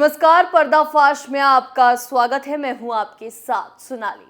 नमस्कार, पर्दाफाश में आपका स्वागत है। मैं हूं आपके साथ सोनाली।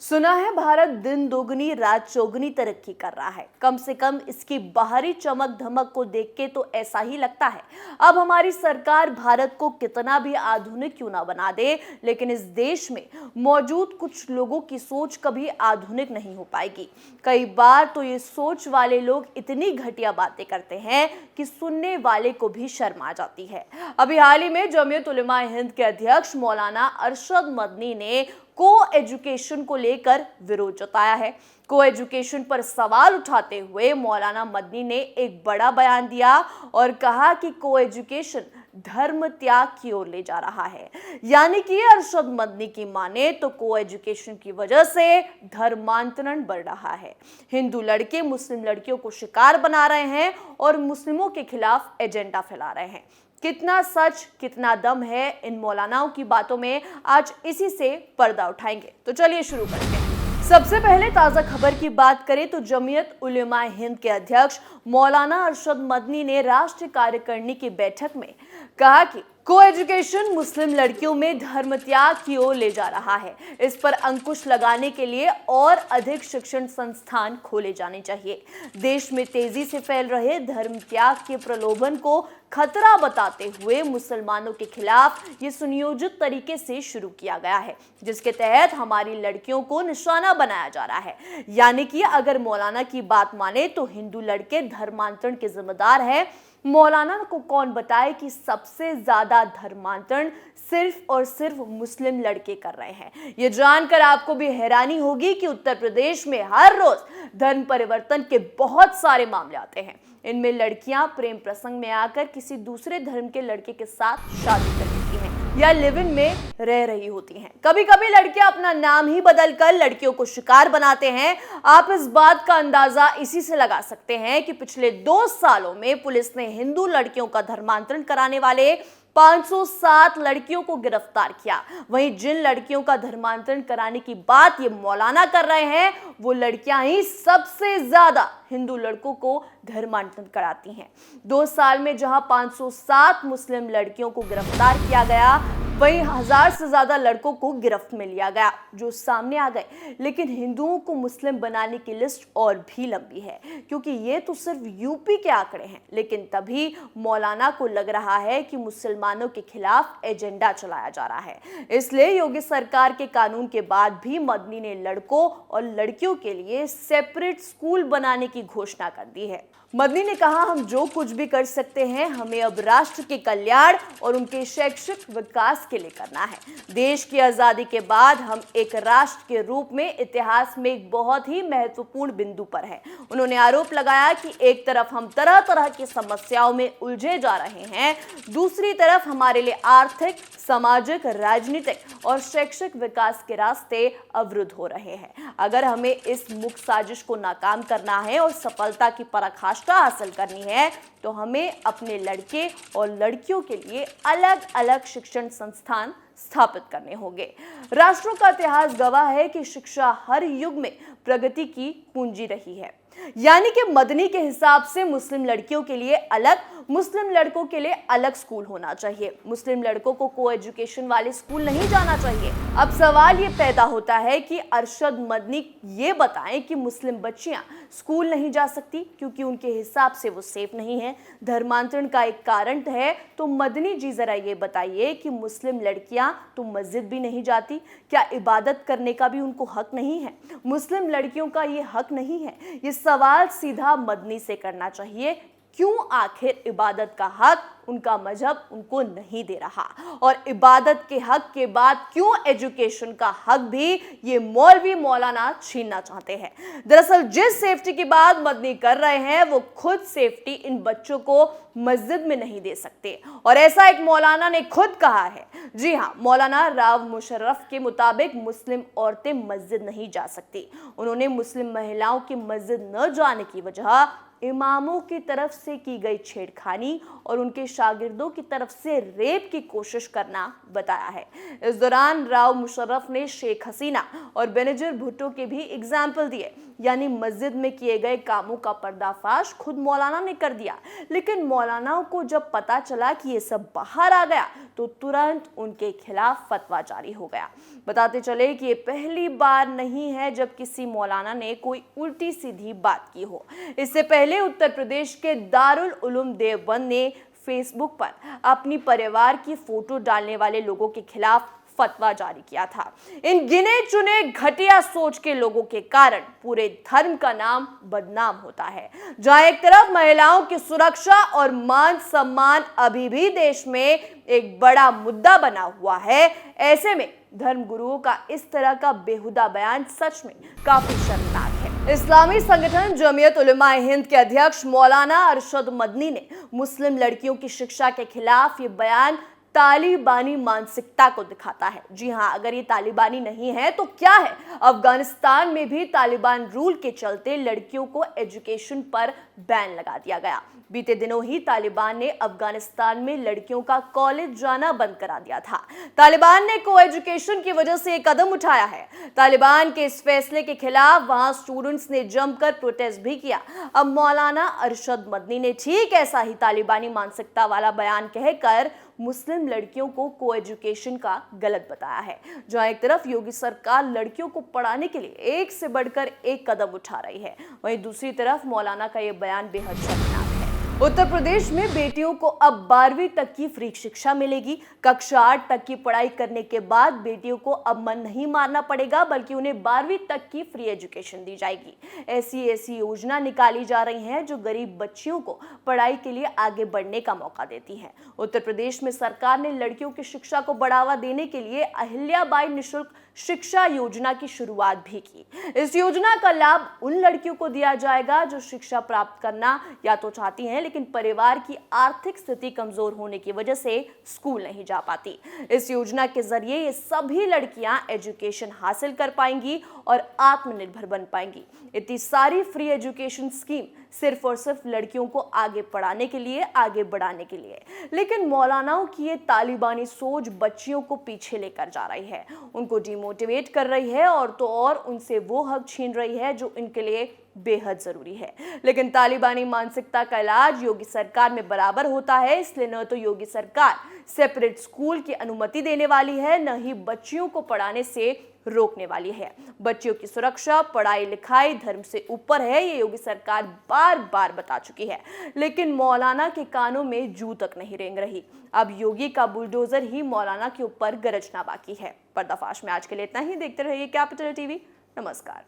सुना है भारत दिन दोगुनी रात चौगुनी तरक्की कर रहा है। कम से कम इसकी बाहरी चमक धमक को देख के तो ऐसा ही लगता है। अब हमारी सरकार भारत को कितना भी आधुनिक क्यों ना बना दे, लेकिन इस देश में मौजूद कुछ लोगों की सोच कभी आधुनिक नहीं हो पाएगी। कई बार तो ये सोच वाले लोग इतनी घटिया बातें करते हैं कि सुनने वाले को भी शर्म आ जाती है। अभी हाल ही में जमीयत उलेमा हिंद के अध्यक्ष मौलाना अरशद मदनी ने को एजुकेशन को लेकर विरोध जताया है। को एजुकेशन पर सवाल उठाते हुए मौलाना मदनी ने एक बड़ा बयान दिया और कहा कि को एजुकेशन धर्म त्याग की ओर ले जा रहा है। यानी कि अरशद मदनी की माने तो को एजुकेशन की वजह से धर्मांतरण बढ़ रहा है। हिंदू लड़के मुस्लिम लड़कियों को शिकार बना रहे हैं और मुस्लिमों के खिलाफ एजेंडा फैला रहे हैं। कितना सच कितना दम है इन मौलानाओं की बातों में, आज इसी से पर्दा उठाएंगे। तो चलिए शुरू करते हैं। सबसे पहले ताजा खबर की बात करें तो जमीयत उलेमा हिंद के अध्यक्ष मौलाना अरशद मदनी ने राष्ट्रीय कार्यकारिणी की बैठक में कहा कि को एजुकेशन मुस्लिम लड़कियों में धर्म त्याग की ओर ले जा रहा है। इस पर अंकुश लगाने के लिए और अधिक शिक्षण संस्थान खोले जाने चाहिए। देश में तेजी से फैल रहे धर्म त्याग के प्रलोभन को खतरा बताते हुए मुसलमानों के खिलाफ ये सुनियोजित तरीके से शुरू किया गया है, जिसके तहत हमारी लड़कियों को निशाना बनाया जा रहा है। यानी कि अगर मौलाना की बात माने तो हिंदू लड़के धर्मांतरण के जिम्मेदार है। मौलाना को कौन बताए कि सबसे ज्यादा धर्मांतरण सिर्फ और सिर्फ मुस्लिम लड़के कर रहे हैं। ये जानकर आपको भी हैरानी होगी कि उत्तर प्रदेश में हर रोज धर्म परिवर्तन के बहुत सारे मामले आते हैं। इनमें लड़कियां प्रेम प्रसंग में आकर किसी दूसरे धर्म के लड़के के साथ शादी कर लेती हैं या लिव इन में रह रही होती हैं। कभी कभी लड़कियां अपना नाम ही बदलकर लड़कियों को शिकार बनाते हैं। आप इस बात का अंदाजा इसी से लगा सकते हैं कि पिछले 2 सालों में पुलिस ने हिंदू लड़कियों का धर्मांतरण कराने वाले 507 लड़कियों को गिरफ्तार किया। वहीं जिन लड़कियों का धर्मांतरण कराने की बात ये मौलाना कर रहे हैं, वो लड़कियां ही सबसे ज्यादा हिंदू लड़कों को धर्मांतरण कराती हैं। 2 साल में जहां 507 मुस्लिम लड़कियों को गिरफ्तार किया गया, वहीं 1000 से ज्यादा लड़कों को गिरफ्त में लिया गया जो सामने आ गए। लेकिन हिंदुओं को मुस्लिम बनाने की लिस्ट और भी लंबी है, क्योंकि ये तो सिर्फ यूपी के आंकड़े हैं। लेकिन तभी मौलाना को लग रहा है कि मुसलमानों के खिलाफ एजेंडा चलाया जा रहा है। इसलिए योगी सरकार के कानून के बाद भी मदनी ने लड़कों और लड़कियों के लिए सेपरेट स्कूल बनाने की घोषणा कर दी है। मदनी ने कहा, हम जो कुछ भी कर सकते हैं हमें अब राष्ट्र के कल्याण और उनके शैक्षिक विकास के लिए करना है। देश की आजादी के बाद हम एक राष्ट्र के रूप में इतिहास में एक बहुत ही महत्वपूर्ण बिंदु पर हैं। उन्होंने आरोप लगाया कि एक तरफ हम तरह तरह की समस्याओं में उलझे जा रहे हैं, दूसरी तरफ हमारे लिए आर्थिक, सामाजिक, राजनीतिक और शैक्षिक विकास के रास्ते अवरुद्ध हो रहे हैं। अगर हमें इस मुख्य साजिश को नाकाम करना है और सफलता की पराकाष्ठा हासिल करनी है तो हमें अपने लड़के और लड़कियों के लिए अलग अलग शिक्षण संस्थान स्थापित करने होंगे। राष्ट्रों का इतिहास गवाह है कि शिक्षा हर युग में प्रगति की पूंजी रही है। यानी कि मदनी के हिसाब से मुस्लिम लड़कियों के लिए अलग, मुस्लिम लड़कों के लिए अलग स्कूल होना चाहिए। मुस्लिम लड़कों को एजुकेशन वाले स्कूल नहीं जाना चाहिए। अब सवाल ये पैदा होता है कि अरशद मदनी ये बताएं कि मुस्लिम बच्चियां स्कूल नहीं जा सकती क्योंकि उनके हिसाब से वो सेफ नहीं है, धर्मांतरण का एक कारण है। तो मदनी जी जरा ये बताइए कि मुस्लिम लड़कियां तो मस्जिद भी नहीं जाती, क्या इबादत करने का भी उनको हक नहीं है? मुस्लिम लड़कियों का ये हक नहीं है? ये सवाल सीधा मदनी से करना चाहिए। क्यों आखिर इबादत का हक उनका मजहब उनको नहीं दे रहा, और इबादत के हक के बाद क्यों एजुकेशन का हक भी ये मौलवी मौलाना छीनना चाहते हैं? दरअसल जिस सेफ्टी की बात मदनी कर रहे हैं वो खुद सेफ्टी इन बच्चों को मस्जिद में नहीं दे सकते, और ऐसा एक मौलाना ने खुद कहा है। जी हाँ, मौलाना राव मुशर्रफ के मुताबिक मुस्लिम औरतें मस्जिद नहीं जा सकती। उन्होंने मुस्लिम महिलाओं की मस्जिद न जाने की वजह इमामों की तरफ से की गई छेड़खानी और उनके शागिर्दों की तरफ से रेप की कोशिश करना बताया है। इस दौरान राव मुशर्रफ ने शेख हसीना और बेनजीर भुट्टो के भी एग्जाम्पल दिए। यानी मस्जिद में किए गए कामों का पर्दाफाश खुद मौलाना ने कर दिया। लेकिन मौलाना को जब पता चला कि ये सब बाहर आ गया तो तुरंत उनके खिलाफ फतवा जारी हो गया। बताते चले कि ये पहली बार नहीं है जब किसी मौलाना ने कोई उल्टी सीधी बात की हो। इससे पहले उत्तर प्रदेश के दारुल उलूम देवबंद ने फेसबुक पर अपनी परिवार की फोटो डालने वाले लोगों के खिलाफ फतवा जारी किया था। इन गिने चुने घटिया सोच के लोगों के कारण पूरे धर्म का नाम बदनाम होता है। जहां एक तरफ महिलाओं की सुरक्षा और मान सम्मान अभी भी देश में एक बड़ा मुद्दा बना हुआ है, ऐसे में धर्मगुरुओं का इस तरह का बेहुदा बयान सच में काफी शर्मनाक है। इस्लामी संगठन जमीयत उलमा हिंद के अध्यक्ष मौलाना अरशद मदनी ने मुस्लिम लड़कियों की शिक्षा के खिलाफ ये बयान तालिबानी मानसिकता को दिखाता है। जी हां, अगर ये तालिबानी नहीं है तो क्या है? अफगानिस्तान में भी तालिबान रूल के चलते लड़कियों को एजुकेशन पर बैन लगा दिया गया। बीते दिनों ही तालिबान ने अफगानिस्तान में लड़कियों का कॉलेज जाना बंद करा दिया था। तालिबान ने को एजुकेशन की वजह से एक कदम उठाया है। तालिबान के इस फैसले के खिलाफ वहां स्टूडेंट्स ने जमकर प्रोटेस्ट भी किया। अब मौलाना अरशद मदनी ने ठीक ऐसा ही तालिबानी मानसिकता वाला बयान कहकर मुस्लिम लड़कियों को एजुकेशन का गलत बताया है। जहां एक तरफ योगी सरकार लड़कियों को पढ़ाने के लिए एक से बढ़कर एक कदम उठा रही है, वहीं दूसरी तरफ मौलाना का यह बयान बेहद शर्मनाक है। उत्तर प्रदेश में बेटियों को अब 12वीं तक की फ्री शिक्षा मिलेगी। कक्षा 8 तक की पढ़ाई करने के बाद बेटियों को अब मन नहीं मारना पड़ेगा, बल्कि उन्हें 12वीं तक की फ्री एजुकेशन दी जाएगी। ऐसी योजना निकाली जा रही हैं जो गरीब बच्चियों को पढ़ाई के लिए आगे बढ़ने का मौका देती हैं। उत्तर प्रदेश में सरकार ने लड़कियों की शिक्षा को बढ़ावा देने के लिए अहिल्याबाई निःशुल्क शिक्षा योजना की शुरुआत भी की। इस योजना का लाभ उन लड़कियों को दिया जाएगा जो शिक्षा प्राप्त करना या तो चाहती हैं लेकिन परिवार की आर्थिक स्थिति कमजोर होने की वजह से स्कूल नहीं जा पाती। इस योजना के जरिए ये सभी लड़कियां एजुकेशन हासिल कर पाएंगी और आत्मनिर्भर बन पाएंगी। इतनी सारी फ्री एजुकेशन स्कीम सिर्फ और सिर्फ लड़कियों को आगे पढ़ाने के लिए, आगे बढ़ाने के लिए। लेकिन मौलानाओं की ये तालिबानी सोच बच्चियों को पीछे लेकर जा रही है, उनको डिमोटिवेट कर रही है और तो और उनसे वो हक छीन रही है जो इनके लिए बेहद जरूरी है। लेकिन तालिबानी मानसिकता का इलाज योगी सरकार में बराबर होता है, इसलिए न तो योगी सरकार सेपरेट स्कूल की अनुमति देने वाली है, न ही बच्चियों को पढ़ाने से रोकने वाली है। बच्चियों की सुरक्षा, पढ़ाई लिखाई धर्म से ऊपर है, ये योगी सरकार बार बार बता चुकी है। लेकिन मौलाना के कानों में जू तक नहीं रेंग रही। अब योगी का बुलडोजर ही मौलाना के ऊपर गरजना बाकी है। पर्दाफाश में आज के लिए इतना ही। देखते रहिए कैपिटल टीवी। नमस्कार।